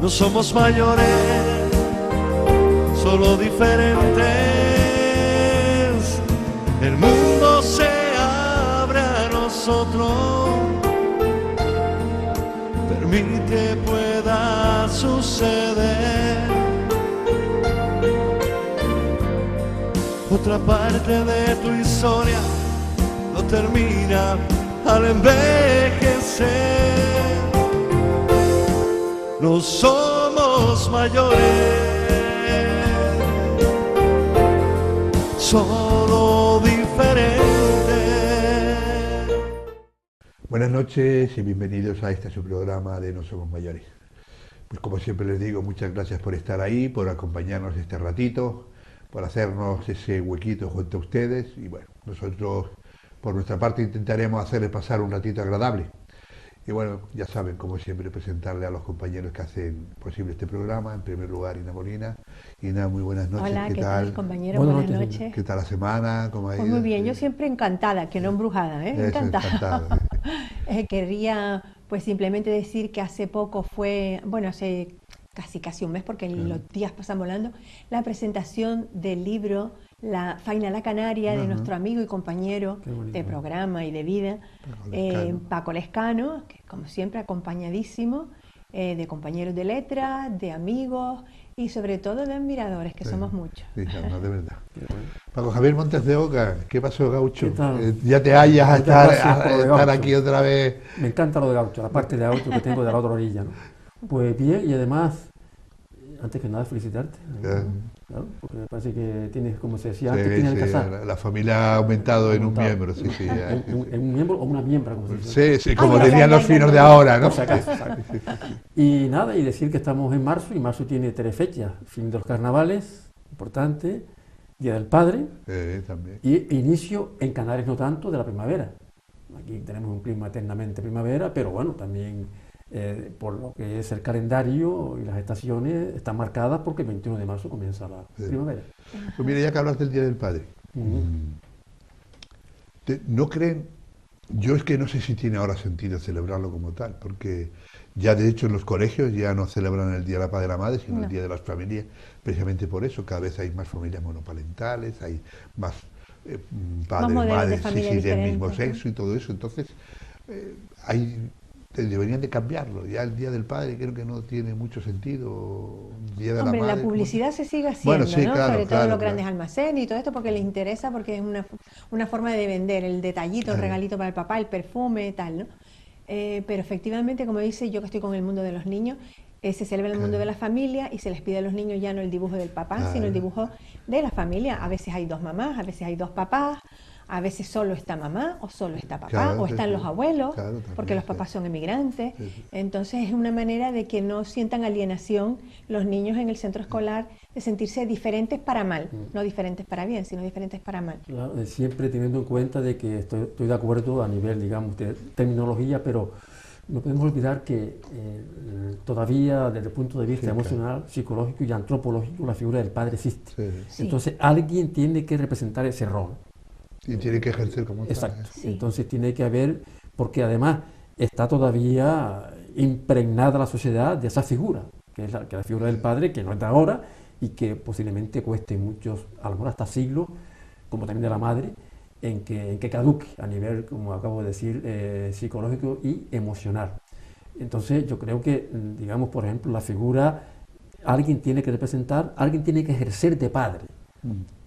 No somos mayores, solo diferentes. El mundo se abre a nosotros. Permite pueda suceder. Otra parte de tu historia no termina al envejecer. No somos mayores, solo diferentes. Buenas noches y bienvenidos a este su programa de No Somos Mayores. Pues como siempre les digo, muchas gracias por estar ahí, por acompañarnos este ratito, por hacernos ese huequito junto a ustedes. Y bueno, nosotros por nuestra parte intentaremos hacerles pasar un ratito agradable. Y bueno, ya saben, como siempre, presentarle a los compañeros que hacen posible este programa. En primer lugar, Ina Molina. Ina, muy buenas noches. Hola, ¿qué tal, compañero? Buenas noches. ¿Qué tal la semana? ¿Cómo ha ido? Pues muy bien, yo siempre encantada, que no embrujada, ¿eh? Encantada. Querría pues simplemente decir que hace poco fue, bueno, hace casi un mes, porque los días pasan volando, la presentación del libro La Faina la Canaria de nuestro amigo y compañero de programa y de vida, Paco Lescano, que como siempre acompañadísimo de compañeros de letras, de amigos y sobre todo de admiradores, que somos muchos. Sí, no, de verdad. Paco Javier Montes de Oca, ¿qué pasó, Gaucho? ¿Qué tal? Ya te hallas a estar aquí otra vez. Me encanta lo de Gaucho, la parte de Gaucho que tengo de la otra orilla, ¿no? Pues bien, y además, antes que nada, felicitarte. Claro, porque me parece que tienes, como se decía antes, tienes el casar. La familia ha aumentado en un miembro, sí. ¿En un miembro o una miembra? Como se dice. Sí, como dirían los finos de ahora, ¿no? Y nada, y decir que estamos en marzo, y marzo tiene 3 fechas: fin de los carnavales, importante, Día del Padre, también. y inicio, en Canarias no tanto, de la primavera. Aquí tenemos un clima eternamente primavera, pero bueno, también por lo que es el calendario y las estaciones están marcadas porque el 21 de marzo comienza la primavera. Pues mira, ya que hablas del Día del Padre, ¿no creen? Yo es que no sé si tiene ahora sentido celebrarlo como tal, porque ya de hecho en los colegios ya no celebran el Día de la Padre y la Madre, sino el Día de las Familias, precisamente por eso. Cada vez hay más familias monoparentales, hay más padres, madres, del mismo sexo y todo eso. Entonces, deberían de cambiarlo. Ya el Día del Padre creo que no tiene mucho sentido. Día de la Madre, la publicidad se sigue haciendo, bueno, sí, ¿no? claro, Sobre todo en los claro. grandes almacenes y todo esto porque les interesa, porque es una forma de vender, el detallito, el regalito para el papá, el perfume, tal, ¿no? Pero efectivamente, como dice, yo que estoy con el mundo de los niños, se celebra el mundo de la familia y se les pide a los niños ya no el dibujo del papá, sino el dibujo de la familia. A veces hay 2 mamás, a veces hay 2 papás, a veces solo está mamá o solo está papá, o están los abuelos, porque los papás son emigrantes. Entonces es una manera de que no sientan alienación los niños en el centro escolar, de sentirse diferentes para mal, no diferentes para bien, sino diferentes para mal. Claro, siempre teniendo en cuenta de que estoy de acuerdo a nivel, digamos, de terminología, pero no podemos olvidar que todavía desde el punto de vista emocional, psicológico y antropológico la figura del padre existe. Entonces alguien tiene que representar ese rol. Y tiene que ejercer como tal. Exacto. Entonces tiene que haber, porque además está todavía impregnada la sociedad de esa figura, que es la figura del padre, que no es de ahora y que posiblemente cueste muchos, a lo mejor hasta siglos, como también de la madre, en que caduque a nivel, como acabo de decir, psicológico y emocional. Entonces yo creo que, digamos, por ejemplo, la figura, alguien tiene que representar, alguien tiene que ejercer de padre.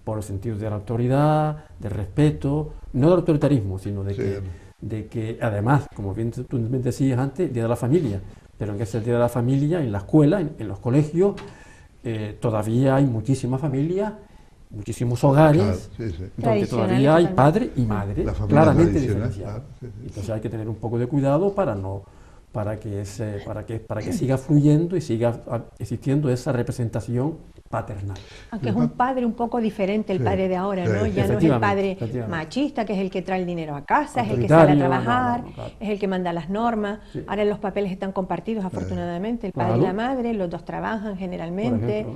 Por el sentido de la autoridad, del respeto, no del autoritarismo, sino de que además, como bien tú decías antes, Día de la Familia, pero en que es el Día de la Familia, en la escuela, en los colegios, todavía hay muchísimas familias, muchísimos hogares, donde todavía hay padre y madre, claramente diferenciados. Entonces hay que tener un poco de cuidado para que siga fluyendo y siga existiendo esa representación paternal. Aunque es un padre un poco diferente el padre de ahora, ¿no? Ya no es el padre machista, que es el que trae el dinero a casa, es el que sale a trabajar, claro. Es el que manda las normas. Ahora los papeles están compartidos, afortunadamente, el padre y la madre, los dos trabajan generalmente,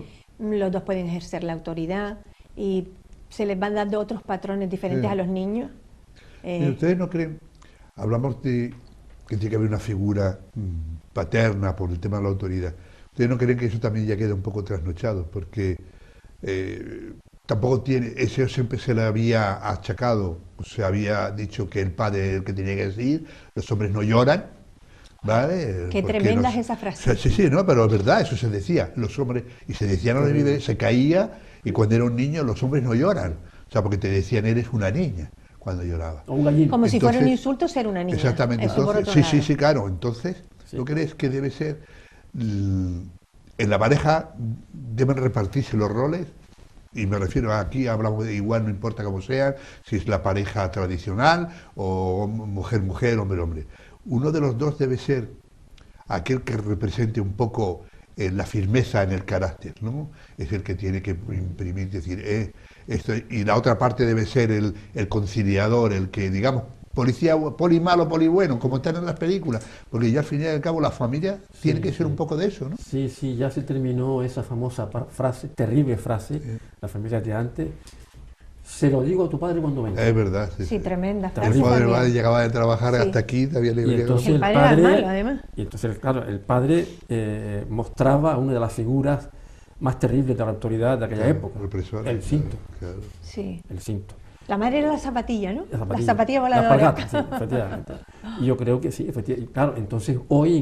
los dos pueden ejercer la autoridad y se les van dando otros patrones diferentes a los niños. ¿Ustedes no creen? Hablamos de que tiene que haber una figura paterna por el tema de la autoridad. ¿Ustedes no creen que eso también ya queda un poco trasnochado? Porque tampoco tiene, eso siempre se le había achacado, se había dicho que el padre es el que tenía que decir, los hombres no lloran, ¿vale? Qué Porque tremenda nos- es esa frase. Sí, sí, no, pero es verdad, eso se decía, los hombres, y se decía no de se caía, y cuando era un niño los hombres no lloran, o sea, porque te decían eres una niña cuando lloraba. O un gallino. Como si fuera un Entonces, insulto ser una niña. Exactamente, Eso por entonces, otro sí, sí, lado. sí, claro, entonces, Sí. ¿no crees que debe ser, en la pareja deben repartirse los roles? Y me refiero a aquí, hablamos de igual, no importa cómo sean, si es la pareja tradicional o mujer-mujer, hombre-hombre. Uno de los dos debe ser aquel que represente un poco la firmeza en el carácter, ¿no? Es el que tiene que imprimir, decir, esto, y la otra parte debe ser el conciliador, el que, digamos, policía, poli malo, poli bueno, como están en las películas, porque ya al fin y al cabo la familia tiene que ser un poco de eso, ¿no? Sí, sí, ya se terminó esa famosa frase, terrible frase, la familia de antes. Se lo digo a tu padre cuando venga. Es verdad. Sí, tremenda El frase pobre también. padre llegaba de trabajar Sí. hasta aquí, todavía le Y llegaba. entonces El padre era malo, además. Y entonces, claro, el padre mostraba una de las figuras más terribles de la autoridad de aquella época, Represora, el cinto, claro. Sí. el cinto. La madre era la zapatilla, ¿no? La zapatilla la voladora. alpargata, sí, efectivamente. Y yo creo que sí, efectivamente. Claro, entonces hoy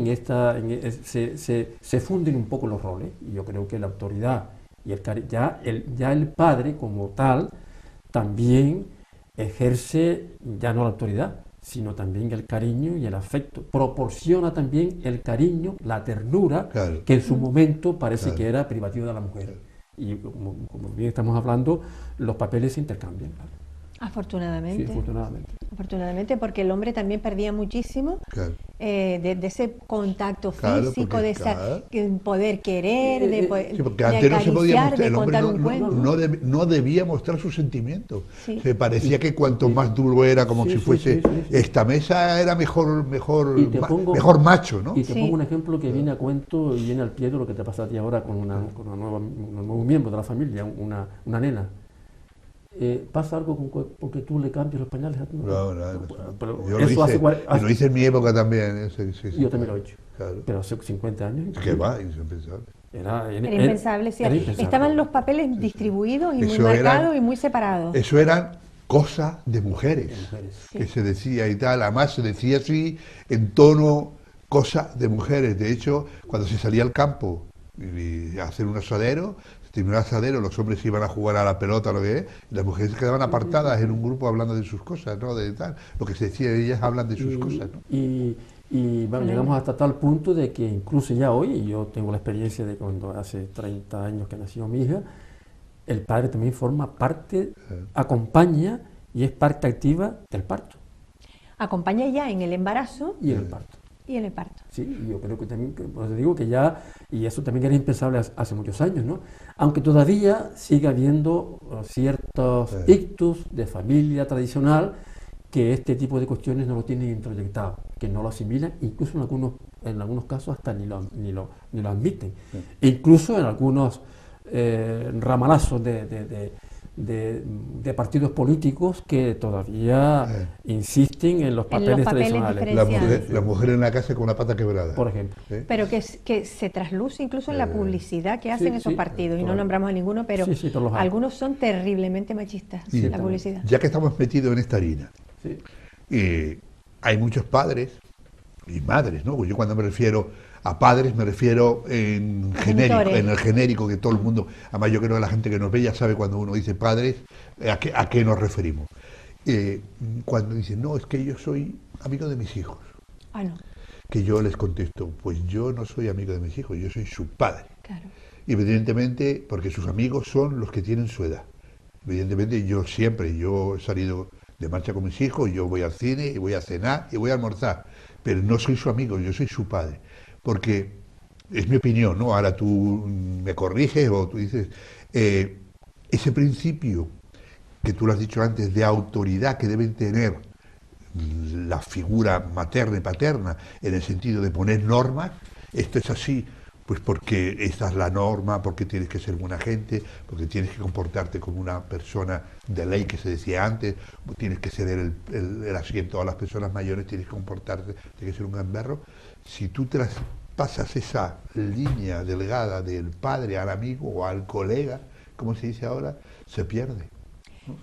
se funden un poco los roles, y yo creo que la autoridad y ya el padre como tal también ejerce ya no la autoridad, sino también el cariño y el afecto. Proporciona también el cariño, la ternura, Claro. que en su momento parece Claro. que era privativo de la mujer. Y como bien estamos hablando, los papeles se intercambian. Claro. Sí, Afortunadamente. afortunadamente. Afortunadamente, porque el hombre también perdía muchísimo Claro. de ese contacto Claro, físico, porque, de esa, claro. poder querer, de poder Sí, porque de antes no se podía acariciar, mostrar, de el hombre contar un cuento. no debía mostrar sus sentimientos. Sí. Se parecía que cuanto más duro era, como Sí, si sí, fuese, sí, sí, sí. esta mesa era mejor Y te pongo- mejor macho, ¿no? Y te Sí. pongo un ejemplo que viene a cuento y viene al pie de lo que te pasa a ti ahora con un nuevo miembro de la familia, una nena. ¿Pasa algo porque tú le cambias los pañales a tu No, no, Pero yo lo eso hice, hace y lo hice en mi época también. Sí, sí, sí. Yo también lo he hecho. Claro. Pero hace 50 años. ¿Qué va? Es impensable. Era Era impensable, sí. era impensable. Estaban los papeles distribuidos y muy Eso marcados era- y muy separados. Eso eran cosas de mujeres, De mujeres. que se decía y tal. Además se decía así en tono cosa de mujeres. De hecho, cuando se salía al campo y a hacer un asadero, se terminaba el asadero, los hombres iban a jugar a la pelota o lo que es, y las mujeres quedaban apartadas en un grupo hablando de sus cosas, ¿no? De tal. Lo que se decía, ellas hablan de sus cosas, ¿no? Y bueno, llegamos hasta tal punto de que incluso ya hoy, y yo tengo la experiencia de cuando hace 30 años que nació mi hija, el padre también forma parte, acompaña y es parte activa del parto Acompaña ya en el embarazo y en el parto. y en el parto. Sí, y yo creo que también, por eso digo que ya, y eso también era impensable hace muchos años, ¿no? Aunque todavía sigue habiendo ciertos ictus de familia tradicional que este tipo de cuestiones no lo tienen introyectado, que no lo asimilan, incluso en algunos casos hasta ni lo admiten. E incluso en algunos ramalazos de partidos políticos que todavía insisten en los papeles tradicionales. diferenciales. La mujer en la casa con la pata quebrada. Por ejemplo. ¿Eh? Pero que se trasluce incluso en la publicidad que hacen sí, esos sí, partidos. Y no claro. nombramos a ninguno, pero Sí, sí, pero los hay. algunos son terriblemente machistas, Y la publicidad. ya que estamos metidos en esta harina, Sí. hay muchos padres y madres, ¿no? Yo cuando me refiero a padres me refiero en genérico, Genitores. en el genérico que todo el mundo, además yo creo que la gente que nos ve ya sabe cuando uno dice padres, a qué nos referimos. Cuando dicen, no, es que yo soy amigo de mis hijos, Ah, no, que yo les contesto, pues yo no soy amigo de mis hijos, yo soy su padre. claro. Evidentemente, porque sus amigos son los que tienen su edad. Evidentemente, yo he salido de marcha con mis hijos, yo voy al cine y voy a cenar y voy a almorzar, pero no soy su amigo, yo soy su padre. Porque es mi opinión, ¿no? Ahora tú me corriges o tú dices, ese principio que tú lo has dicho antes de autoridad que deben tener la figura materna y paterna en el sentido de poner normas, esto es así, pues porque esta es la norma, porque tienes que ser buena gente, porque tienes que comportarte como una persona de ley que se decía antes, tienes que ceder el asiento a las personas mayores, tienes que comportarte, tienes que ser un gamberro. Si tú traspasas esa línea delgada del padre al amigo o al colega, como se dice ahora, se pierde.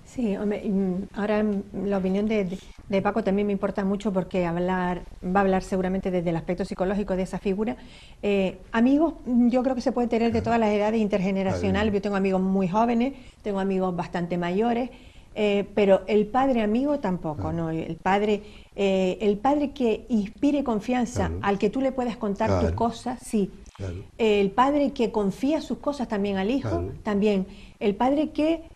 Sí, hombre, ahora la opinión de Paco también me importa mucho porque va a hablar seguramente desde el aspecto psicológico de esa figura. Amigos, yo creo que se puede tener de todas las edades, intergeneracional. Yo tengo amigos muy jóvenes, tengo amigos bastante mayores, pero el padre amigo tampoco, ¿no? El padre que inspire confianza, al que tú le puedas contar tus cosas, sí. El padre que confía sus cosas también al hijo, también. El padre que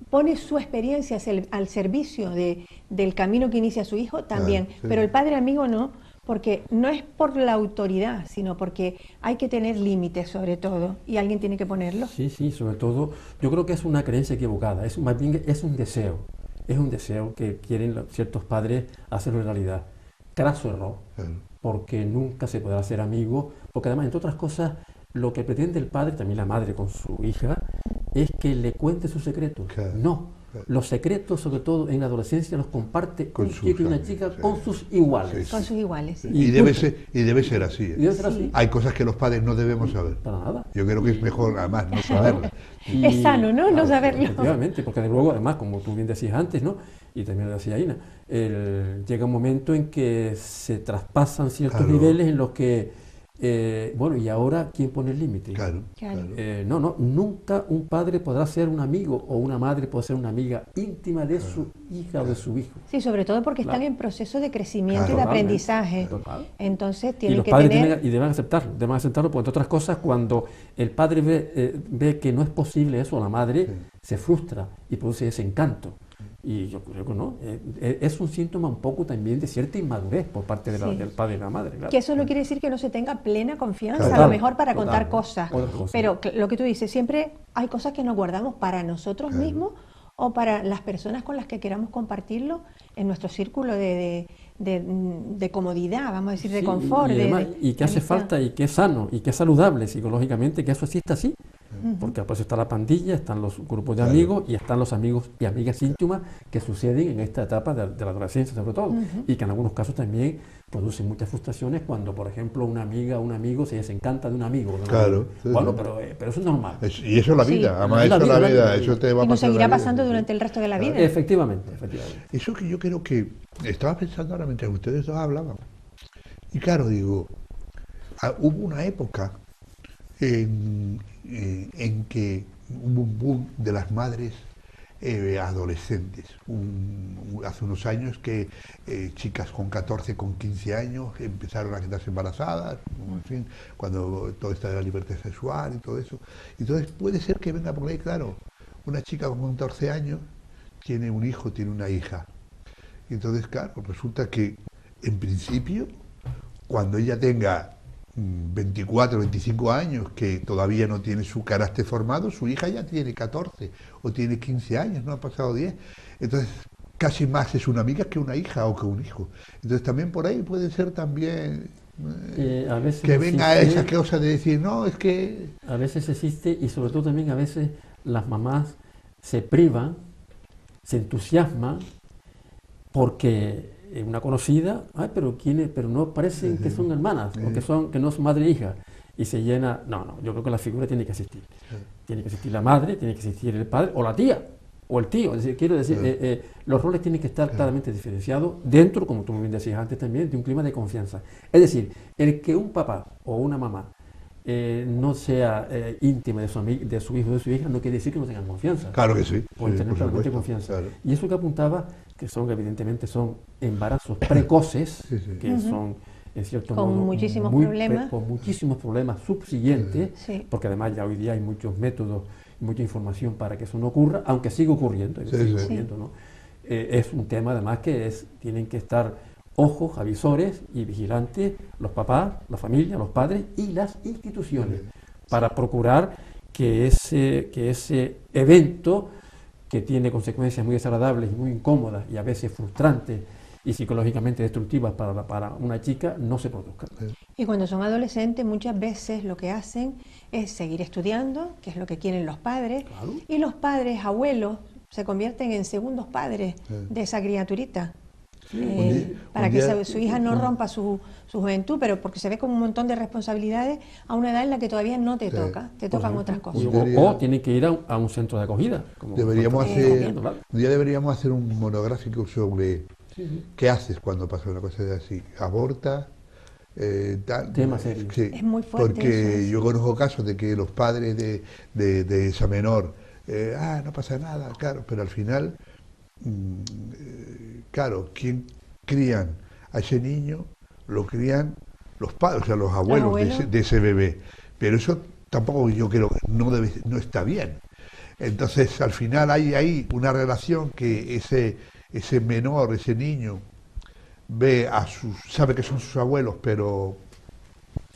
pone su experiencia al servicio del camino que inicia su hijo, también. Pero el padre amigo no, porque no es por la autoridad, sino porque hay que tener límites sobre todo, y alguien tiene que ponerlo. Sí, sí, sobre todo, yo creo que es una creencia equivocada, más bien es un deseo que quieren ciertos padres hacerlo realidad. Craso error, porque nunca se podrá ser amigo, porque además, entre otras cosas, lo que pretende el padre, también la madre con su hija, es que le cuente sus secretos. No, los secretos, sobre todo en la adolescencia, los comparte un chico y una chica con sus iguales. Con sus iguales, sí. Y debe ser así. Y debe ser así. Hay cosas que los padres no debemos saber. Para nada. Yo creo que es mejor, además, no saberlas. Es sano, ¿no? No saberlo. Efectivamente, porque de luego, además, como tú bien decías antes, ¿no? Y también lo decía Ina, llega un momento en que se traspasan ciertos niveles en los que bueno, y ahora, ¿quién pone el límite? Claro. Nunca un padre podrá ser un amigo o una madre puede ser una amiga íntima de su hija o de su hijo. Sí, sobre todo porque están en proceso de crecimiento y de aprendizaje. Entonces tienen y los que padres tener... deben aceptarlo, porque entre otras cosas, cuando el padre ve que no es posible eso, la madre se frustra y produce ese encanto. Y yo creo que no, es un síntoma un poco también de cierta inmadurez por parte del padre y la madre. Claro. Que eso no quiere decir que no se tenga plena confianza, Claro. a lo mejor para contar cosas. Cosas. Pero lo que tú dices, siempre hay cosas que nos guardamos para nosotros mismos o para las personas con las que queramos compartirlo en nuestro círculo de comodidad, vamos a decir, de confort. Y que hace falta y que es sano y que es saludable psicológicamente, que eso exista así. Porque pues está la pandilla, están los grupos de amigos y están los amigos y amigas íntimas que suceden en esta etapa de la adolescencia sobre todo, y que en algunos casos también producen muchas frustraciones cuando, por ejemplo, una amiga o un amigo se desencanta de un amigo. ¿No? Claro. Bueno, pero eso es normal. Y eso es la vida, además eso es la vida, eso te va a pasar. Y nos seguirá la vida. pasando durante el resto de la vida. Efectivamente. Eso que yo creo que estaba pensando ahora mientras ustedes dos hablaban. Y claro, digo, hubo una época en que hubo un boom de las madres adolescentes. Hace unos años que chicas con 14, con 15 años empezaron a quedarse embarazadas, en fin, cuando todo está de la libertad sexual y todo eso. Entonces puede ser que venga por ahí, claro, una chica con 14 años tiene un hijo, tiene una hija. Y entonces, claro, resulta que en principio, cuando ella tenga 24, 25 años, que todavía no tiene su carácter formado, su hija ya tiene 14 o tiene 15 años, no ha pasado 10. Entonces, casi más es una amiga que una hija o que un hijo. Entonces, también por ahí puede ser también a veces que venga existe, esa cosa de decir, no, es que... A veces existe y sobre todo también a veces las mamás se privan, se entusiasman porque una conocida, pero no parecen que son hermanas, o que no son madre e hija, y se llena. No, yo creo que la figura tiene que existir. Tiene que existir la madre, tiene que existir el padre, o la tía, o el tío. Es decir, quiero decir, los roles tienen que estar claramente diferenciados dentro, como tú muy bien decías antes también, de un clima de confianza. Es decir, el que un papá o una mamá no sea íntima de su hijo o de su hija, no quiere decir que no tengan confianza. Claro que sí. Pueden tener claramente confianza. Claro. Y eso que apuntaba, que evidentemente son embarazos precoces, que son, en cierto con modo, muchísimos problemas. con muchísimos problemas subsiguientes, Sí. porque además ya hoy día hay muchos métodos, mucha información para que eso no ocurra, aunque siga ocurriendo, ¿no? Es un tema además que tienen que estar ojos, avisores y vigilantes, los papás, la familia, los padres y las instituciones, para procurar que ese evento, que tiene consecuencias muy desagradables y muy incómodas y a veces frustrantes y psicológicamente destructivas para una chica, no se produzca. Y cuando son adolescentes, muchas veces lo que hacen es seguir estudiando, que es lo que quieren los padres, y los padres, abuelos, se convierten en segundos padres de esa criaturita. para un que día- su hija no rompa su juventud, pero porque se ve con un montón de responsabilidades a una edad en la que todavía no te Sí. toca, te tocan otras Y- cosas. Yo o tiene que ir a un centro de acogida. Como Deberíamos estamos hacer, viendo, claro. un día deberíamos hacer un monográfico sobre qué haces cuando pasa una cosa así. Aborta, tal. Tema serio. Sí, Es muy fuerte porque eso, sí. yo conozco casos de que los padres de esa menor, no pasa nada, claro, pero al final, claro, ¿quién crían a ese niño? Lo crían los padres, o sea, los abuelos abuelos. de ese bebé. Pero eso tampoco yo creo que no está bien. Entonces, al final hay ahí una relación que ese menor, ese niño, sabe que son sus abuelos, pero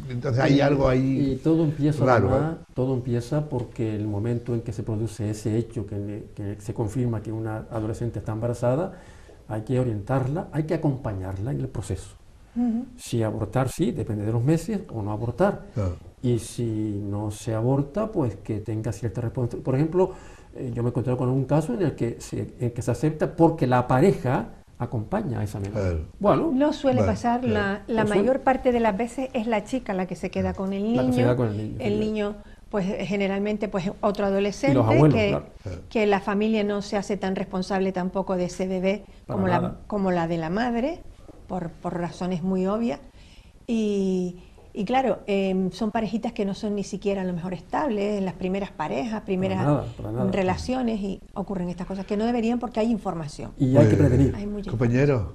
entonces hay algo Y ahí todo empieza, raro. además, todo empieza porque el momento en que se produce ese hecho, que se confirma que una adolescente está embarazada, hay que orientarla, hay que acompañarla en el proceso. Si abortar, sí, depende de los meses, o no abortar. Claro. Y si no se aborta, pues que tenga cierta responsabilidad. Por ejemplo, yo me he encontrado con un caso en el que se acepta porque la pareja acompaña a esa menor. Claro. Bueno, No suele Vale, pasar, claro. la No suele. mayor parte de las veces es la chica la que se queda con el niño. La que se queda con el niño, El sí. niño, pues generalmente, pues otro adolescente, Y los abuelos, que, claro. que la familia no se hace tan responsable tampoco de ese bebé Para como nada. como la de la madre, por razones muy obvias. Y claro, son parejitas que no son ni siquiera a lo mejor estables, las primeras parejas, primeras para nada. relaciones, y ocurren estas cosas que no deberían porque hay información. y hay que Pues, prevenir. Hay mucha Compañeros,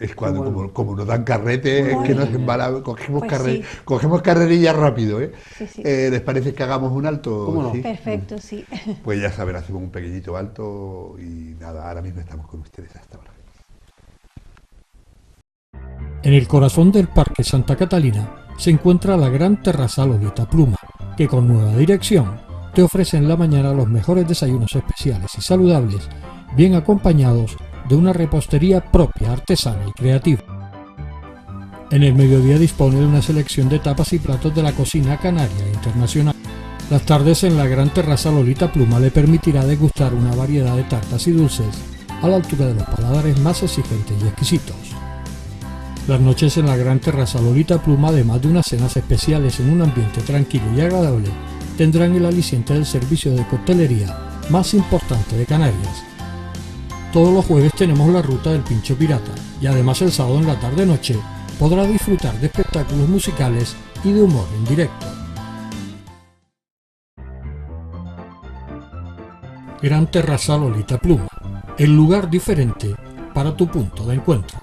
es cuando bueno. como nos dan carrete, es que nos embala, cogemos, Pues sí. cogemos carrerilla rápido. Sí, sí. ¿Les parece que hagamos un alto? ¿Cómo no? ¿Sí? Perfecto, sí. Pues ya saben, hacemos un pequeñito alto y nada, ahora mismo estamos con ustedes hasta ahora. En el corazón del Parque Santa Catalina se encuentra la gran terraza Lolita Pluma, que con nueva dirección te ofrece en la mañana los mejores desayunos especiales y saludables, bien acompañados de una repostería propia, artesana y creativa. En el mediodía dispone de una selección de tapas y platos de la cocina canaria e internacional. Las tardes en la gran terraza Lolita Pluma le permitirá degustar una variedad de tartas y dulces a la altura de los paladares más exigentes y exquisitos. Las noches en la gran terraza Lolita Pluma, además de unas cenas especiales en un ambiente tranquilo y agradable, tendrán el aliciente del servicio de coctelería más importante de Canarias. Todos los jueves tenemos la ruta del Pincho Pirata y además el sábado en la tarde-noche podrá disfrutar de espectáculos musicales y de humor en directo. Gran Terraza Lolita Pluma, el lugar diferente para tu punto de encuentro.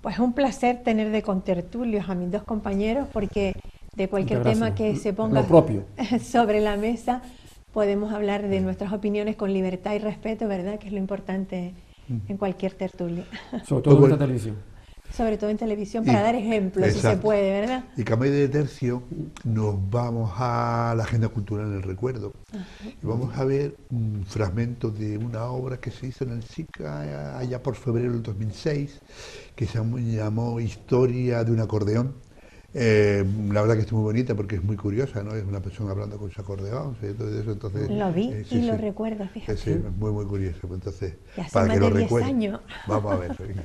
Pues es un placer tener de contertulios a mis dos compañeros, porque de cualquier Muchas tema gracias. que se ponga Lo propio. sobre la mesa podemos hablar de nuestras opiniones con libertad y respeto, ¿verdad? Que es lo importante en cualquier tertulia, Sobre todo en Pues esta televisión. sobre todo en televisión, para Y- dar ejemplos, si se exacto. puede, ¿verdad? Y cambio de tercio, nos vamos a la agenda cultural del recuerdo. Y vamos a ver un fragmento de una obra que se hizo en el SICA allá por febrero del 2006, que se llamó Historia de un acordeón. La verdad que está muy bonita porque es muy curiosa, ¿no? Es una persona hablando con su acordeón, ¿sí? Todo eso, entonces, Lo vi sí, y lo sí. recuerdo, Sí, fíjate. sí, es muy, muy curioso. Pues entonces, Y hace para más que lo de 10 recuerden. años. Vamos a ver. Venga.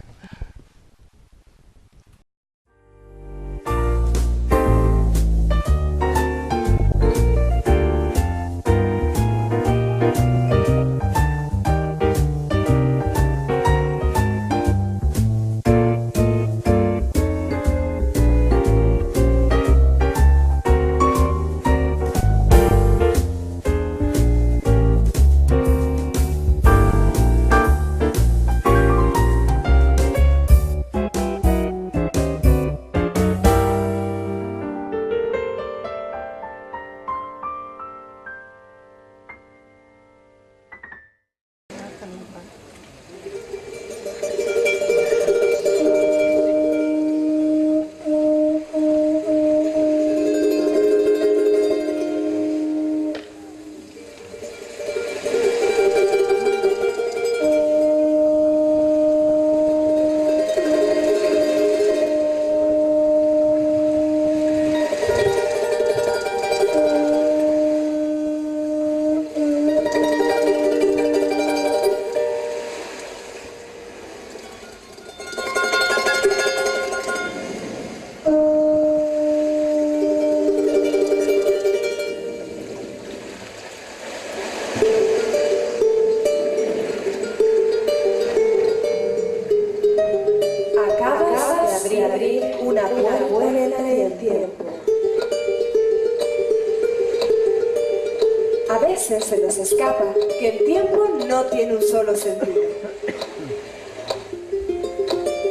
veces se nos escapa que el tiempo no tiene un solo sentido.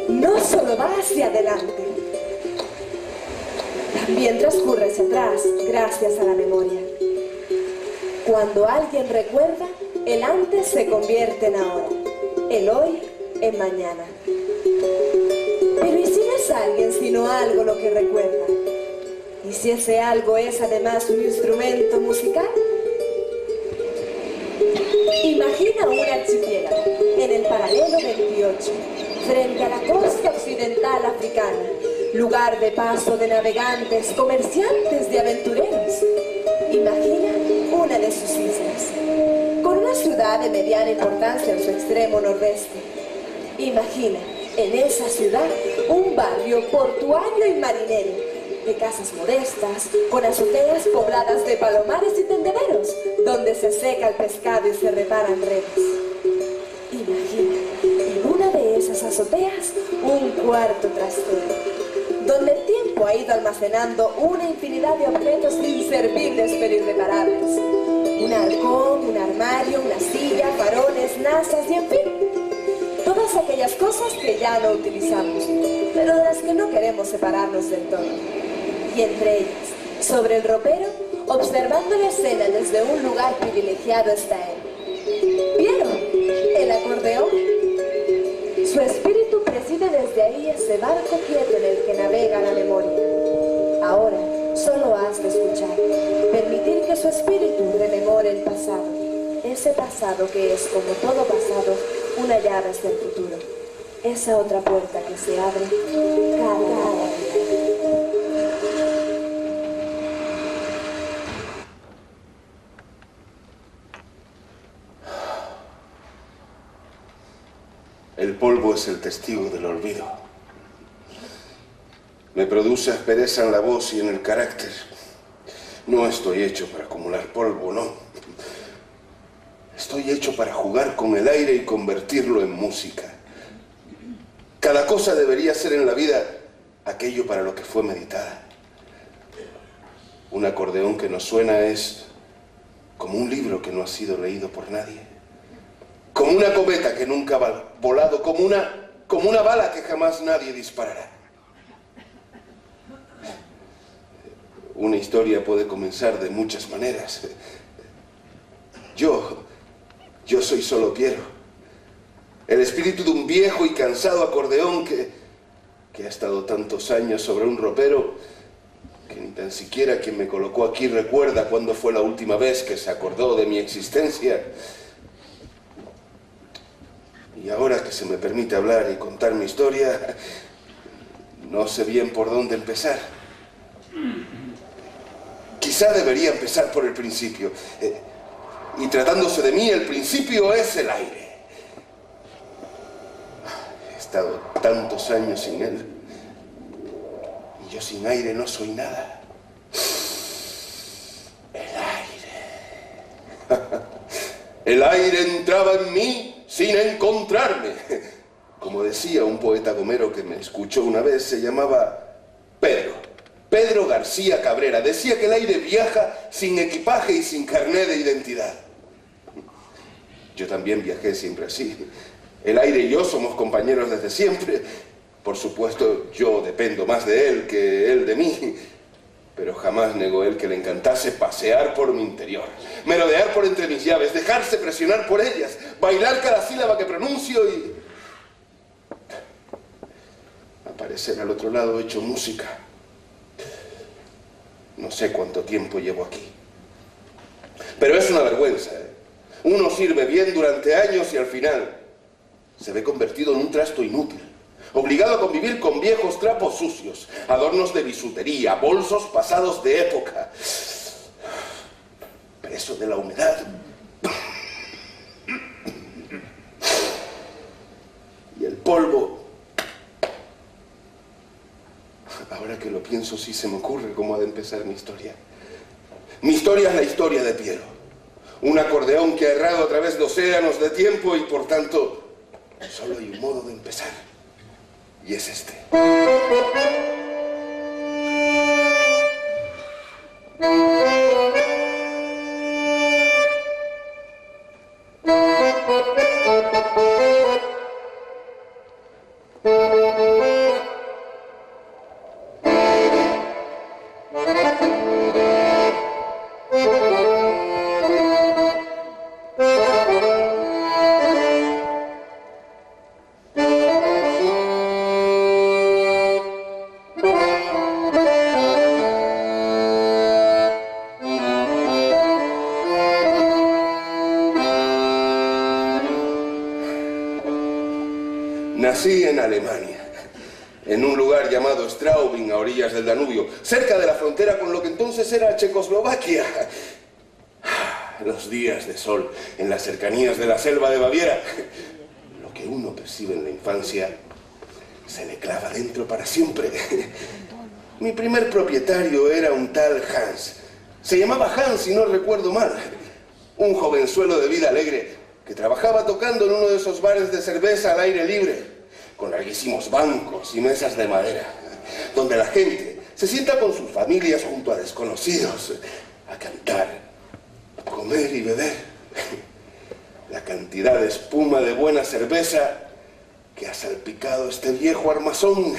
No solo va hacia adelante, también transcurre hacia atrás gracias a la memoria. Cuando alguien recuerda, el antes se convierte en ahora, el hoy en mañana. Pero ¿y si no es alguien sino algo lo que recuerda? ¿Y si ese algo es además un instrumento musical? Imagina un archipiélago en el paralelo 28, frente a la costa occidental africana, lugar de paso de navegantes, comerciantes, de aventureros. Imagina una de sus islas, con una ciudad de mediana importancia en su extremo nordeste. Imagina en esa ciudad un barrio portuario y marinero, de casas modestas, con azoteas pobladas de palomares y tendederos, donde se seca el pescado y se reparan redes. Imagina en una de esas azoteas un cuarto trastero, donde el tiempo ha ido almacenando una infinidad de objetos inservibles pero irreparables. Un halcón, un armario, una silla, faroles, nazas y en fin, todas aquellas cosas que ya no utilizamos, pero de las que no queremos separarnos del todo. Y entre ellas, sobre el ropero, observando la escena desde un lugar privilegiado está él. ¿Vieron? El acordeón. Su espíritu preside desde ahí ese barco quieto en el que navega la memoria. Ahora, solo has de escuchar, permitir que su espíritu rememore el pasado. Ese pasado que es, como todo pasado, una llave hacia el futuro. Esa otra puerta que se abre cada día. El polvo es el testigo del olvido. Me produce aspereza en la voz y en el carácter. No estoy hecho para acumular polvo, no. Estoy hecho para jugar con el aire y convertirlo en música. Cada cosa debería ser en la vida aquello para lo que fue meditada. Un acordeón que no suena es como un libro que no ha sido leído por nadie. Como una cometa que nunca ha volado, como una bala que jamás nadie disparará. Una historia puede comenzar de muchas maneras. Yo soy solo Piero, el espíritu de un viejo y cansado acordeón que ha estado tantos años sobre un ropero que ni tan siquiera quien me colocó aquí recuerda cuándo fue la última vez que se acordó de mi existencia. Y ahora que se me permite hablar y contar mi historia, no sé bien por dónde empezar. Quizá debería empezar por el principio. Y tratándose de mí, el principio es el aire. He estado tantos años sin él. Y yo sin aire no soy nada. El aire. El aire entraba en mí sin encontrarme. Como decía un poeta gomero que me escuchó una vez, se llamaba Pedro García Cabrera. Decía que el aire viaja sin equipaje y sin carné de identidad. Yo también viajé siempre así. El aire y yo somos compañeros desde siempre. Por supuesto, yo dependo más de él que él de mí. Pero jamás negó él que le encantase pasear por mi interior, merodear por entre mis llaves, dejarse presionar por ellas, bailar cada sílaba que pronuncio y aparecer al otro lado hecho música. No sé cuánto tiempo llevo aquí, pero es una vergüenza, ¿eh? Uno sirve bien durante años y al final se ve convertido en un trasto inútil, obligado a convivir con viejos trapos sucios, adornos de bisutería, bolsos pasados de época, preso de la humedad y el polvo. Ahora que lo pienso, sí se me ocurre cómo ha de empezar mi historia. Mi historia es la historia de Piero, un acordeón que ha errado a través de océanos de tiempo y por tanto solo hay un modo de empezar. Y es este. Nací en Alemania, en un lugar llamado Straubing, a orillas del Danubio, cerca de la frontera con lo que entonces era Checoslovaquia. Los días de sol en las cercanías de la selva de Baviera. Lo que uno percibe en la infancia se le clava dentro para siempre. Mi primer propietario era un tal Hans. Se llamaba Hans, si no recuerdo mal. Un jovenzuelo de vida alegre que trabajaba tocando en uno de esos bares de cerveza al aire libre, con larguísimos bancos y mesas de madera, donde la gente se sienta con sus familias junto a desconocidos, a cantar, a comer y beber. La cantidad de espuma de buena cerveza que ha salpicado este viejo armazón.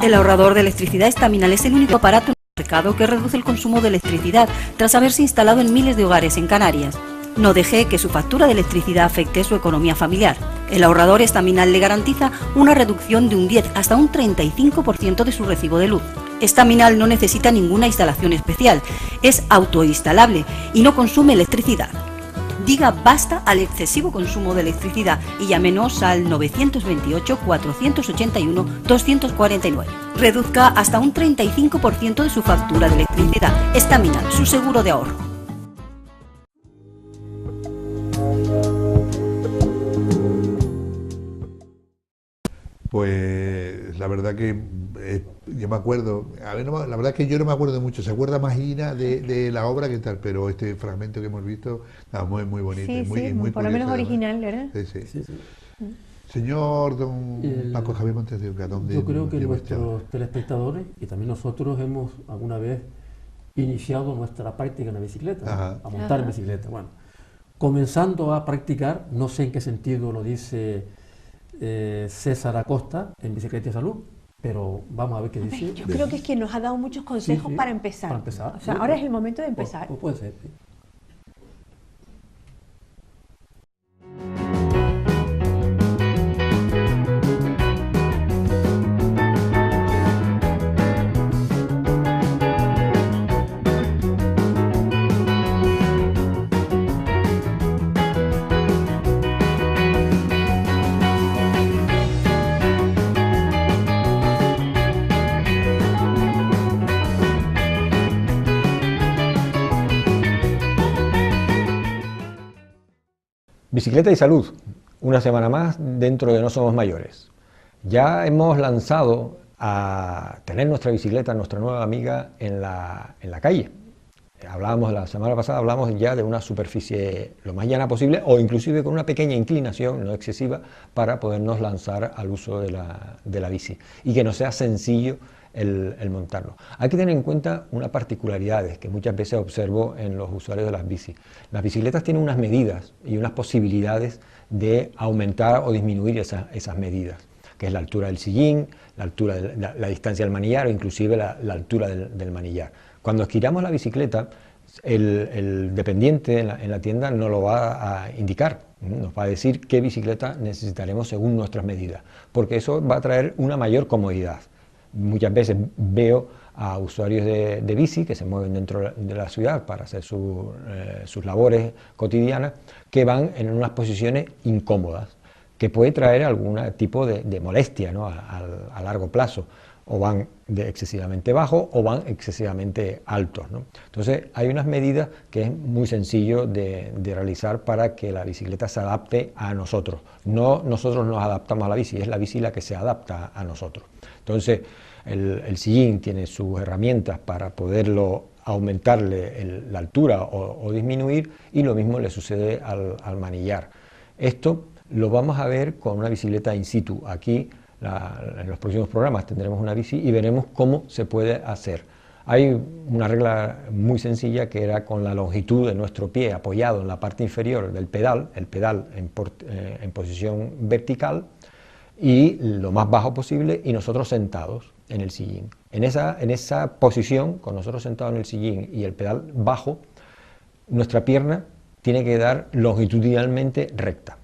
El ahorrador de electricidad Estaminal es el único aparato en el mercado que reduce el consumo de electricidad tras haberse instalado en miles de hogares en Canarias. No deje que su factura de electricidad afecte su economía familiar. El ahorrador Estaminal le garantiza una reducción de un 10 hasta un 35% de su recibo de luz. Estaminal no necesita ninguna instalación especial, es autoinstalable y no consume electricidad. Diga basta al excesivo consumo de electricidad y llámenos al 928-481-249. Reduzca hasta un 35% de su factura de electricidad. Estaminal, su seguro de ahorro. Pues la verdad que yo me acuerdo, a ver, la verdad es que yo no me acuerdo mucho, se acuerda más Ina de la obra que tal, pero este fragmento que hemos visto, muy, muy bonito. Sí, muy, sí, muy por lo menos curioso, original, ¿verdad? Sí, sí. Sí, sí. Señor don El- Paco Javier Montes de Oca, ¿dónde Yo creo que lleva este ahora? nuestros telespectadores y también nosotros hemos alguna vez iniciado nuestra práctica en la bicicleta, Ajá. a montar en Ajá. bicicleta. Bueno, comenzando a practicar, no sé en qué sentido lo dice César Acosta en Bicicleta y Salud, pero vamos a ver qué dice. Yo creo que es que nos ha dado muchos consejos sí, para empezar. para empezar. O sea, Sí, ahora pues. es el momento de empezar. Pues puede ser, sí. Bicicleta y salud, una semana más dentro de No Somos Mayores. Ya hemos lanzado a tener nuestra bicicleta, nuestra nueva amiga, en la calle. Hablábamos la semana pasada, hablamos ya de una superficie lo más llana posible o inclusive con una pequeña inclinación, no excesiva, para podernos lanzar al uso de la bici y que no sea sencillo el montarlo. Hay que tener en cuenta unas particularidades que muchas veces observo en los usuarios de las bicis. Las bicicletas tienen unas medidas y unas posibilidades de aumentar o disminuir esas medidas, que es la altura del sillín, la altura de la distancia del manillar o inclusive la altura del manillar. Cuando estiramos la bicicleta, el dependiente en la tienda nos lo va a indicar, nos va a decir qué bicicleta necesitaremos según nuestras medidas, porque eso va a traer una mayor comodidad. Muchas veces veo a usuarios de bici que se mueven dentro de la ciudad para hacer sus labores cotidianas, que van en unas posiciones incómodas, que puede traer algún tipo de molestia, ¿no? a largo plazo, o van excesivamente bajos o van excesivamente altos, ¿no? Entonces hay unas medidas que es muy sencillo de realizar para que la bicicleta se adapte a nosotros. No nosotros nos adaptamos a la bici, es la bici la que se adapta a nosotros. Entonces el sillín tiene sus herramientas para poderlo aumentarle la altura o disminuir, y lo mismo le sucede al manillar. Esto lo vamos a ver con una bicicleta in situ. Aquí en los próximos programas tendremos una bici y veremos cómo se puede hacer. Hay una regla muy sencilla que era con la longitud de nuestro pie apoyado en la parte inferior del pedal, el pedal en posición vertical y lo más bajo posible, y nosotros sentados en el sillín. En esa posición, con nosotros sentados en el sillín y el pedal bajo, nuestra pierna tiene que dar longitudinalmente recta,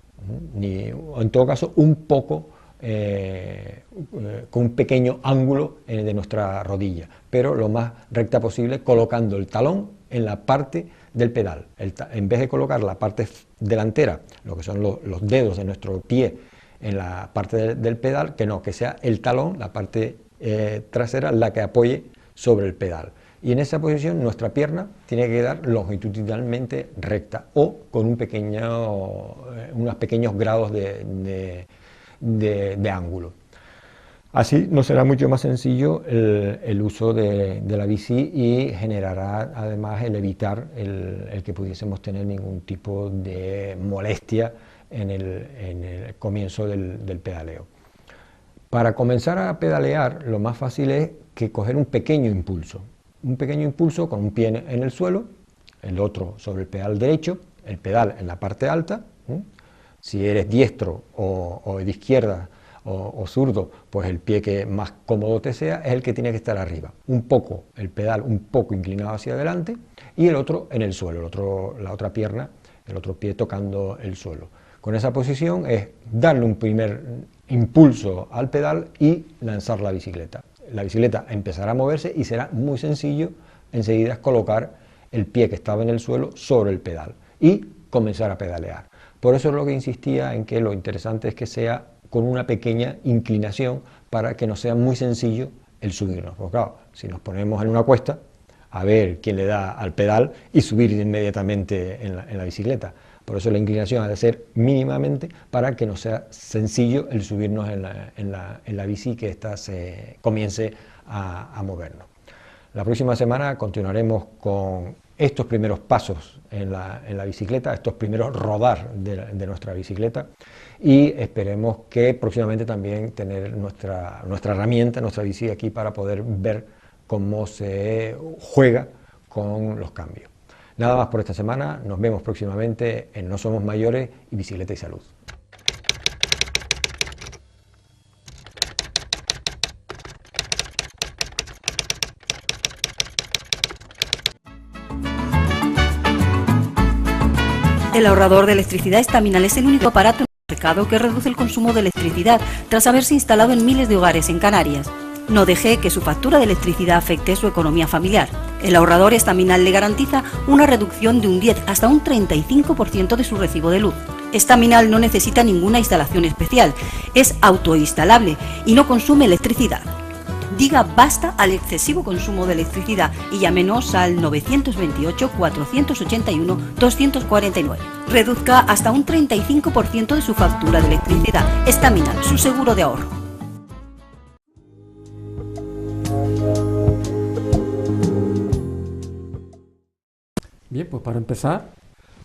o en todo caso un poco con un pequeño ángulo de nuestra rodilla, pero lo más recta posible, colocando el talón en la parte del pedal. En vez de colocar la parte delantera, lo que son los dedos de nuestro pie en la parte del pedal, que sea el talón, la parte trasera, la que apoye sobre el pedal. Y en esa posición nuestra pierna tiene que quedar longitudinalmente recta o con unos pequeños grados de ángulo. Así nos será mucho más sencillo el uso de la bici, y generará además el evitar el que pudiésemos tener ningún tipo de molestia en el comienzo del pedaleo. Para comenzar a pedalear, lo más fácil es que coger un pequeño impulso con un pie en el suelo, el otro sobre el pedal derecho, el pedal en la parte alta. Si eres diestro o de izquierda o zurdo, pues el pie que más cómodo te sea es el que tiene que estar arriba. El pedal un poco inclinado hacia adelante y el otro en el suelo, la otra pierna, el otro pie tocando el suelo. Con esa posición es darle un primer impulso al pedal y lanzar la bicicleta. La bicicleta empezará a moverse y será muy sencillo enseguida colocar el pie que estaba en el suelo sobre el pedal y comenzar a pedalear. Por eso es lo que insistía en que lo interesante es que sea con una pequeña inclinación para que nos sea muy sencillo el subirnos. Porque claro, si nos ponemos en una cuesta, a ver quién le da al pedal y subir inmediatamente en la bicicleta. Por eso la inclinación ha de ser mínimamente para que nos sea sencillo el subirnos en la bici y que ésta se comience a movernos. La próxima semana continuaremos con estos primeros pasos en la bicicleta, estos primeros rodar de nuestra bicicleta, y esperemos que próximamente también tener nuestra herramienta, nuestra bici aquí para poder ver cómo se juega con los cambios. Nada más por esta semana, nos vemos próximamente en No Somos Mayores y Bicicleta y Salud. El ahorrador de electricidad Estaminal es el único aparato en el mercado que reduce el consumo de electricidad tras haberse instalado en miles de hogares en Canarias. No deje que su factura de electricidad afecte su economía familiar. El ahorrador Estaminal le garantiza una reducción de un 10 hasta un 35% de su recibo de luz. Estaminal no necesita ninguna instalación especial, es autoinstalable y no consume electricidad. Diga basta al excesivo consumo de electricidad y llámenos al 928-481-249. Reduzca hasta un 35% de su factura de electricidad. Estaminal, su seguro de ahorro. Bien, pues para empezar,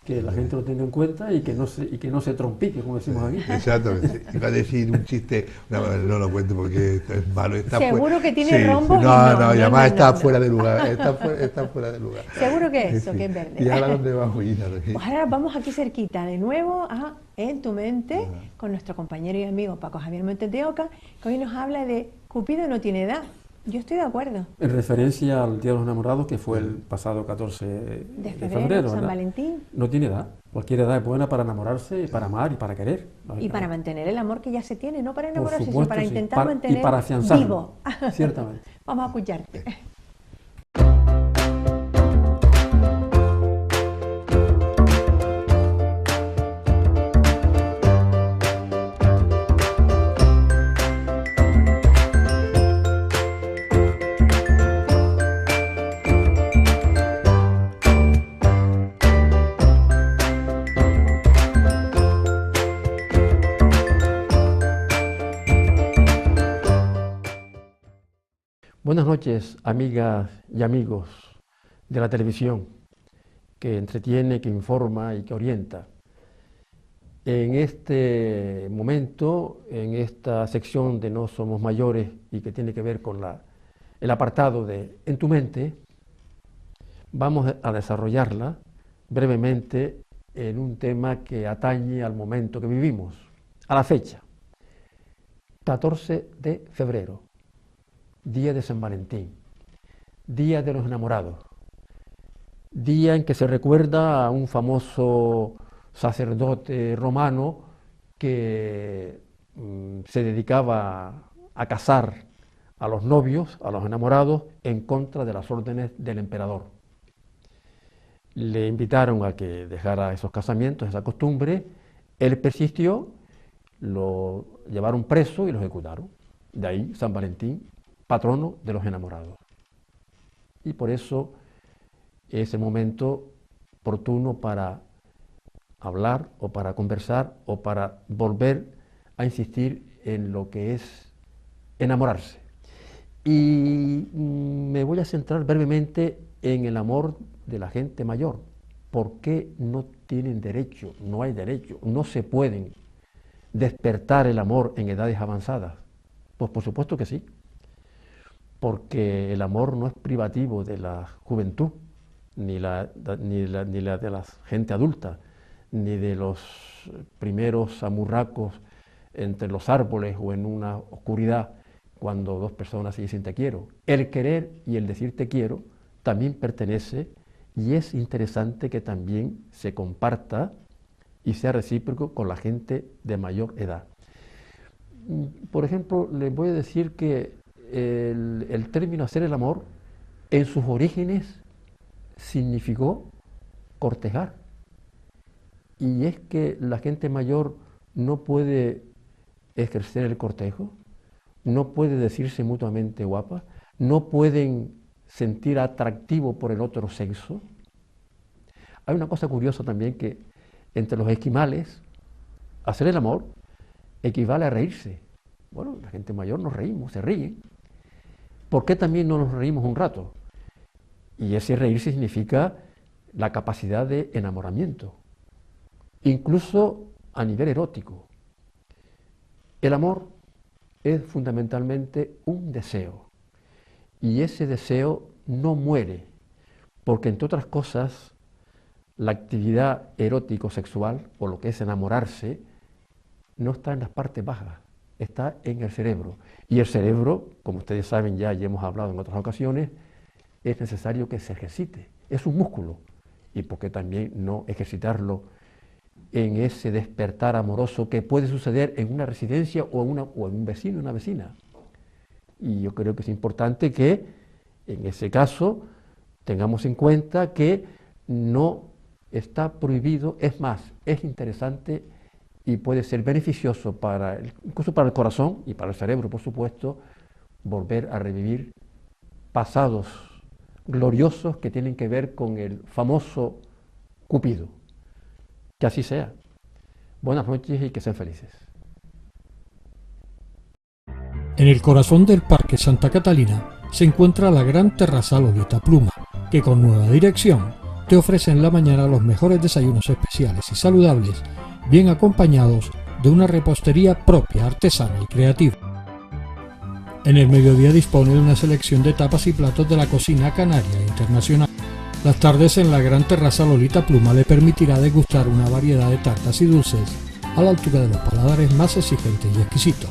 que la gente lo tenga en cuenta y que no se trompique, como decimos aquí. Exactamente. Iba a decir un chiste, no lo cuento porque esto es malo. Seguro que tiene rombos. No, y además está fuera de lugar. Está fuera de lugar. Seguro que eso, que es verde. ¿Y ahora dónde vamos, Gina? Pues ahora vamos aquí cerquita, de nuevo a En tu mente, con nuestro compañero y amigo Paco Javier Montes de Oca, que hoy nos habla de Cupido no tiene edad. Yo estoy de acuerdo. En referencia al Día de los Enamorados, que fue el pasado 14 de febrero, San ¿verdad? Valentín. No tiene edad. Cualquier edad es buena para enamorarse, para amar y para querer. Y para mantener el amor que ya se tiene, no para Por enamorarse, supuesto, sino para sí. intentar mantener y para afianzarlo, vivo. Ciertamente. Vamos a escucharte. Buenas noches, amigas y amigos de la televisión, que entretiene, que informa y que orienta. En este momento, en esta sección de No Somos Mayores y que tiene que ver con el apartado de En tu mente, vamos a desarrollarla brevemente en un tema que atañe al momento que vivimos, a la fecha, 14 de febrero. Día de San Valentín, Día de los Enamorados, día en que se recuerda a un famoso sacerdote romano que se dedicaba a casar a los novios, a los enamorados, en contra de las órdenes del emperador. Le invitaron a que dejara esos casamientos, esa costumbre, él persistió, lo llevaron preso y lo ejecutaron. De ahí San Valentín, patrono de los enamorados. Y por eso es el momento oportuno para hablar o para conversar o para volver a insistir en lo que es enamorarse. Y me voy a centrar brevemente en el amor de la gente mayor. ¿Por qué no tienen derecho, no hay derecho, no se pueden despertar el amor en edades avanzadas? Pues por supuesto que sí. Porque el amor no es privativo de la juventud, ni la de la gente adulta, ni de los primeros amurracos entre los árboles o en una oscuridad cuando dos personas se dicen te quiero. El querer y el decir te quiero también pertenece y es interesante que también se comparta y sea recíproco con la gente de mayor edad. Por ejemplo, les voy a decir que el término hacer el amor en sus orígenes significó cortejar. Y es que la gente mayor no puede ejercer el cortejo, no puede decirse mutuamente guapa, no pueden sentir atractivo por el otro sexo. Hay una cosa curiosa también que entre los esquimales, hacer el amor equivale a reírse. Bueno, la gente mayor nos reímos, se ríe. ¿Por qué también no nos reímos un rato? Y ese reírse significa la capacidad de enamoramiento, incluso a nivel erótico. El amor es fundamentalmente un deseo, y ese deseo no muere, porque entre otras cosas, la actividad erótico-sexual, o lo que es enamorarse, no está en las partes bajas, está en el cerebro. Y el cerebro, como ustedes saben ya y hemos hablado en otras ocasiones, es necesario que se ejercite, es un músculo. Y por qué también no ejercitarlo en ese despertar amoroso que puede suceder en una residencia o en un vecino, una vecina. Y yo creo que es importante que en ese caso tengamos en cuenta que no está prohibido, es más, es interesante y puede ser beneficioso incluso para el corazón y para el cerebro, por supuesto, volver a revivir pasados gloriosos que tienen que ver con el famoso Cupido. Que así sea. Buenas noches y que sean felices. En el corazón del Parque Santa Catalina se encuentra la gran terraza Lolita Pluma, que con nueva dirección te ofrece en la mañana los mejores desayunos especiales y saludables, bien acompañados de una repostería propia, artesana y creativa. En el mediodía dispone de una selección de tapas y platos de la cocina canaria e internacional. Las tardes en la gran terraza Lolita Pluma le permitirá degustar una variedad de tartas y dulces a la altura de los paladares más exigentes y exquisitos.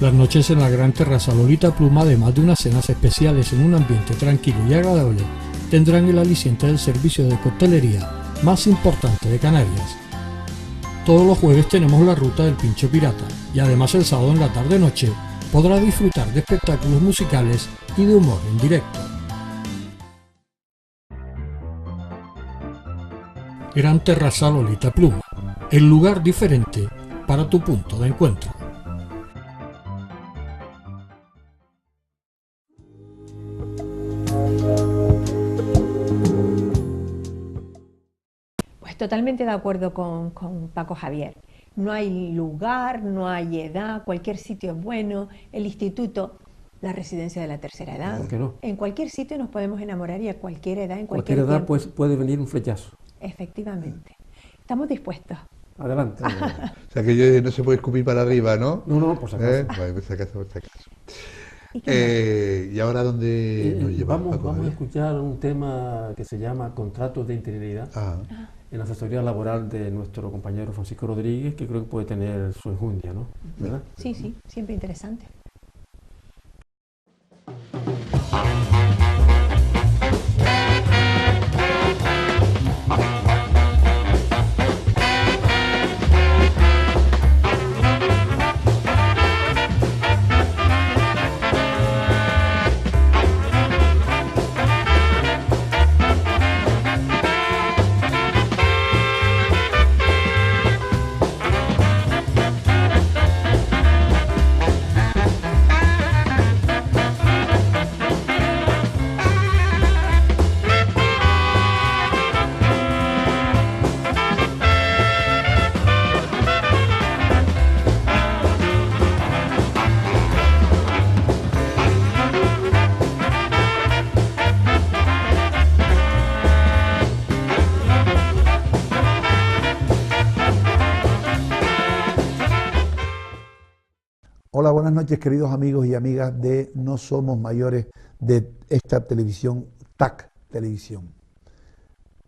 Las noches en la gran terraza Lolita Pluma, además de unas cenas especiales en un ambiente tranquilo y agradable, tendrán el aliciente del servicio de coctelería más importante de Canarias. Todos los jueves tenemos la ruta del Pincho Pirata y además el sábado en la tarde-noche podrá disfrutar de espectáculos musicales y de humor en directo. Gran Terraza Lolita Pluma, el lugar diferente para tu punto de encuentro. Pues totalmente de acuerdo con Paco Javier. No hay lugar, no hay edad, cualquier sitio es bueno, el instituto, la residencia de la tercera edad. ¿Por qué no? En cualquier sitio nos podemos enamorar y a cualquier edad, en Cualquier cualquier edad tiempo. puede venir un flechazo. Efectivamente. Estamos dispuestos. Adelante. O sea que no se puede escupir para arriba, ¿no? No, por si acaso. Bueno, por si acaso, por si acaso. ¿Y qué ¿Y ahora dónde nos llevamos? Vamos Paco a Javier? escuchar un tema que se llama Contratos de Interinidad Ah, en la asesoría laboral de nuestro compañero Francisco Rodríguez, que creo que puede tener su enjundia, ¿no? ¿Verdad? Sí, sí, siempre interesante. Hola, buenas noches queridos amigos y amigas de No Somos Mayores, de esta televisión, TAC Televisión.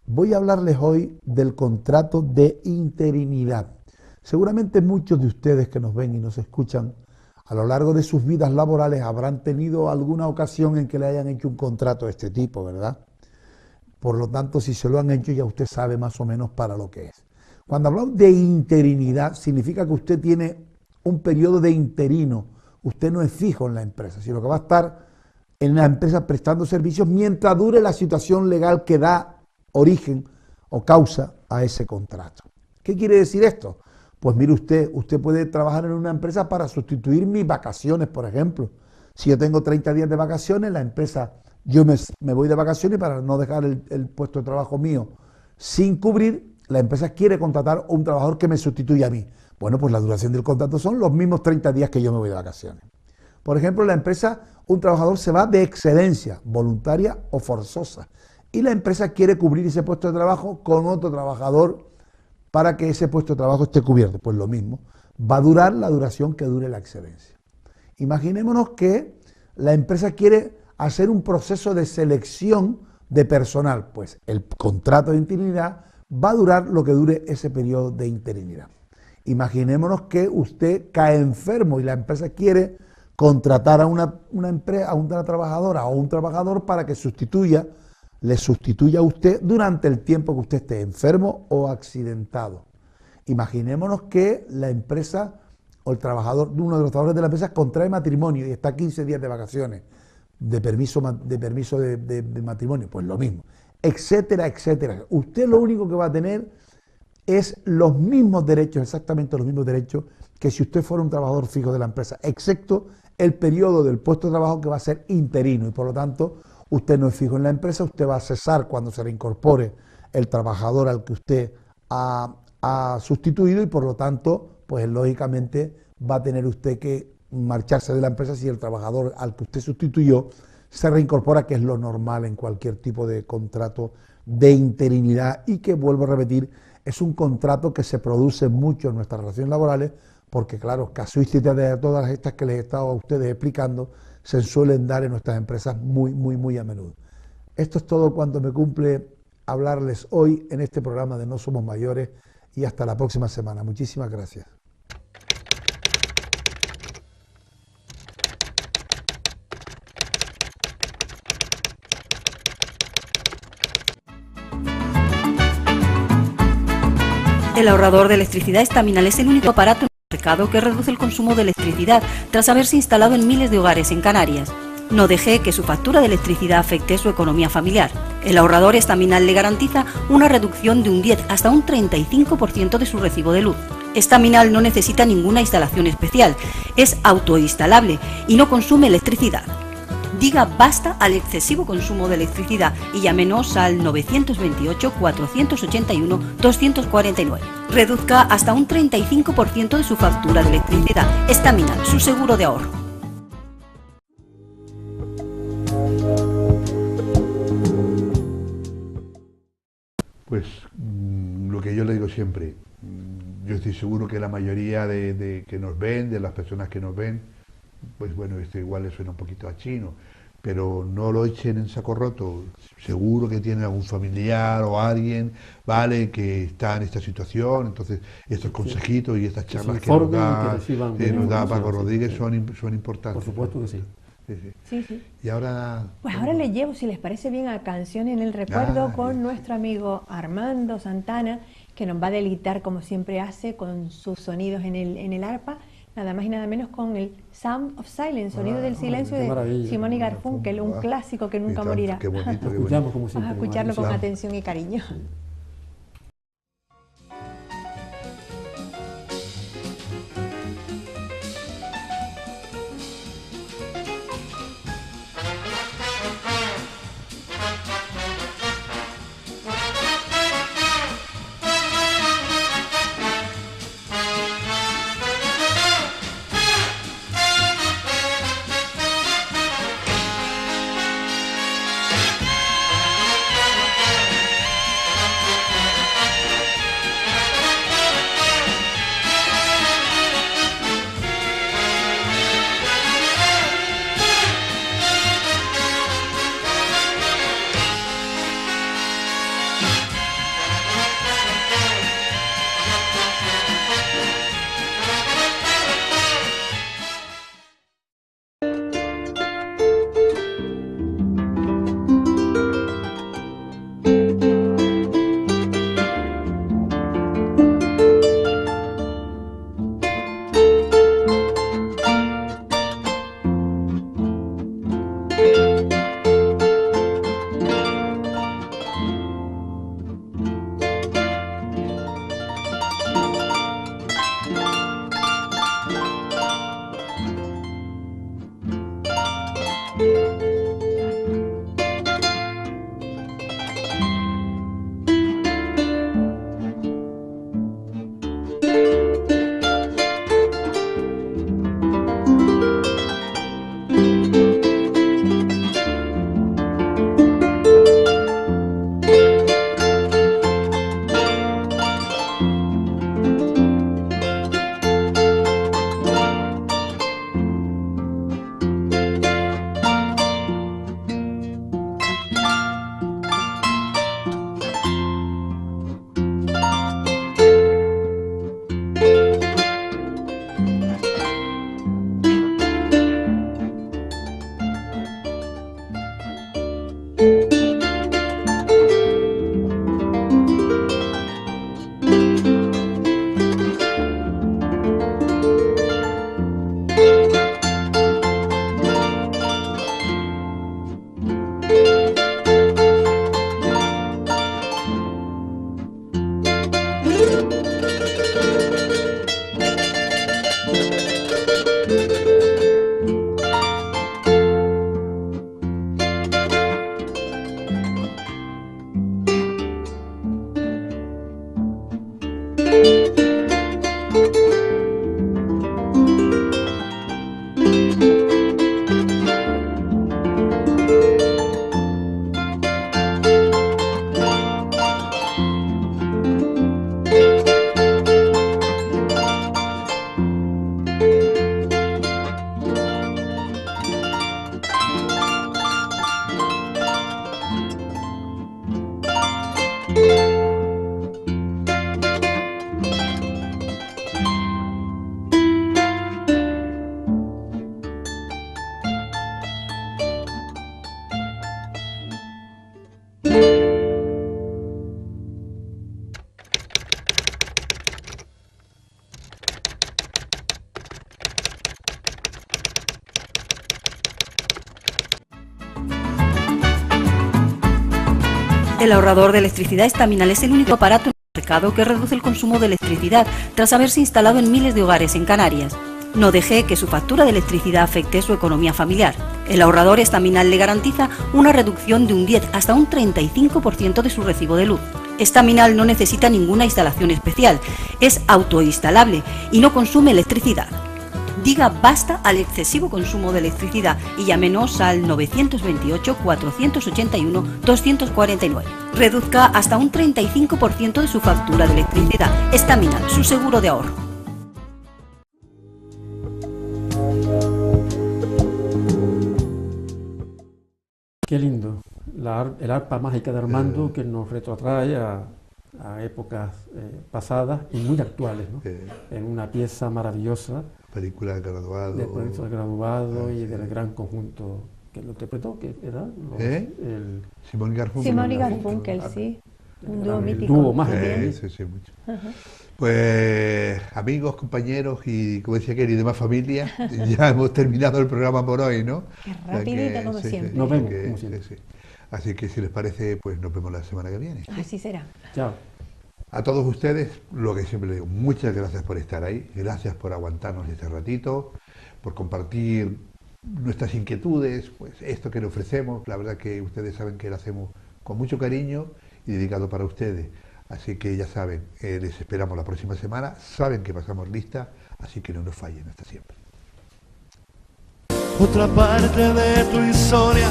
Voy a hablarles hoy del contrato de interinidad. Seguramente muchos de ustedes que nos ven y nos escuchan a lo largo de sus vidas laborales habrán tenido alguna ocasión en que le hayan hecho un contrato de este tipo, ¿verdad? Por lo tanto, si se lo han hecho ya usted sabe más o menos para lo que es. Cuando hablamos de interinidad significa que usted tiene un periodo de interino, usted no es fijo en la empresa, sino que va a estar en la empresa prestando servicios mientras dure la situación legal que da origen o causa a ese contrato. ¿Qué quiere decir esto? Pues mire usted puede trabajar en una empresa para sustituir mis vacaciones, por ejemplo. Si yo tengo 30 días de vacaciones, la empresa, yo me voy de vacaciones para no dejar el puesto de trabajo mío sin cubrir, la empresa quiere contratar a un trabajador que me sustituya a mí. Bueno, pues la duración del contrato son los mismos 30 días que yo me voy de vacaciones. Por ejemplo, un trabajador se va de excedencia, voluntaria o forzosa, y la empresa quiere cubrir ese puesto de trabajo con otro trabajador para que ese puesto de trabajo esté cubierto. Pues lo mismo, va a durar la duración que dure la excedencia. Imaginémonos que la empresa quiere hacer un proceso de selección de personal, pues el contrato de interinidad va a durar lo que dure ese periodo de interinidad. Imaginémonos que usted cae enfermo y la empresa quiere contratar a una trabajadora o un trabajador para que le sustituya a usted durante el tiempo que usted esté enfermo o accidentado. Imaginémonos que la empresa o uno de los trabajadores de la empresa contrae matrimonio y está 15 días de vacaciones, de permiso de matrimonio, pues lo mismo, etcétera, etcétera. Usted lo único que va a tener es los mismos derechos, exactamente los mismos derechos que si usted fuera un trabajador fijo de la empresa, excepto el periodo del puesto de trabajo que va a ser interino y por lo tanto usted no es fijo en la empresa, usted va a cesar cuando se reincorpore el trabajador al que usted ha sustituido y por lo tanto, pues lógicamente va a tener usted que marcharse de la empresa si el trabajador al que usted sustituyó se reincorpora, que es lo normal en cualquier tipo de contrato de interinidad y que, vuelvo a repetir, es un contrato que se produce mucho en nuestras relaciones laborales porque, claro, casuísticas de todas estas que les he estado a ustedes explicando se suelen dar en nuestras empresas muy a menudo. Esto es todo cuanto me cumple hablarles hoy en este programa de No Somos Mayores y hasta la próxima semana. Muchísimas gracias. El ahorrador de electricidad Estaminal es el único aparato en el mercado que reduce el consumo de electricidad tras haberse instalado en miles de hogares en Canarias. No deje que su factura de electricidad afecte su economía familiar. El ahorrador Estaminal le garantiza una reducción de un 10 hasta un 35% de su recibo de luz. Estaminal no necesita ninguna instalación especial, es autoinstalable y no consume electricidad. Diga basta al excesivo consumo de electricidad y llámenos al 928-481-249. Reduzca hasta un 35% de su factura de electricidad. Estaminal, su seguro de ahorro. Pues lo que yo le digo siempre, yo estoy seguro que la mayoría de que nos ven, de las personas que nos ven, pues bueno, esto igual le suena un poquito a chino, pero no lo echen en saco roto. Seguro que tienen algún familiar o alguien, ¿vale?, que está en esta situación. Entonces, estos consejitos y estas charlas que nos da Paco Rodríguez son importantes. Por supuesto que sí. Sí. Y ahora... Pues ahora les llevo, si les parece bien, a Canción en el Recuerdo con nuestro amigo Armando Santana, que nos va a deleitar, como siempre hace, con sus sonidos en el arpa, nada más y nada menos con el Sound of Silence, sonido del silencio de Simón y Garfunkel, un clásico que nunca morirá. Qué bonito, qué Escuchamos como siempre. Vamos a escucharlo con atención y cariño. El ahorrador de electricidad Estaminal es el único aparato en el mercado que reduce el consumo de electricidad tras haberse instalado en miles de hogares en Canarias. No deje que su factura de electricidad afecte su economía familiar. El ahorrador Estaminal le garantiza una reducción de un 10 hasta un 35% de su recibo de luz. Estaminal no necesita ninguna instalación especial, es autoinstalable y no consume electricidad. Diga basta al excesivo consumo de electricidad y llámenos al 928-481-249. Reduzca hasta un 35% de su factura de electricidad. Estaminal, su seguro de ahorro. Qué lindo. El arpa mágica de Armando que nos retrotrae a épocas pasadas y muy actuales, ¿no? En una pieza maravillosa. Película graduado. De película graduado y del gran conjunto que lo interpretó, que era Simón y Garfunkel. Simón y Garfunkel, sí. Un dúo mítico. El dúo más sí, mucho. Pues amigos, compañeros y como decía Kelly, demás familia, ya hemos terminado el programa por hoy, ¿no? Qué rapidito como siempre. Nos vemos como siempre. Así que si les parece, pues nos vemos la semana que viene. Así será. Chao. A todos ustedes, lo que siempre les digo, muchas gracias por estar ahí, gracias por aguantarnos este ratito, por compartir nuestras inquietudes, pues esto que le ofrecemos, la verdad que ustedes saben que lo hacemos con mucho cariño y dedicado para ustedes. Así que ya saben, les esperamos la próxima semana, saben que pasamos lista, así que no nos fallen, hasta siempre. Otra parte de tu historia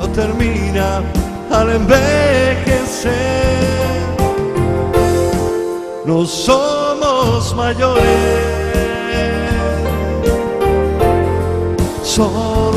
no termina al envejecer. No somos mayores, somos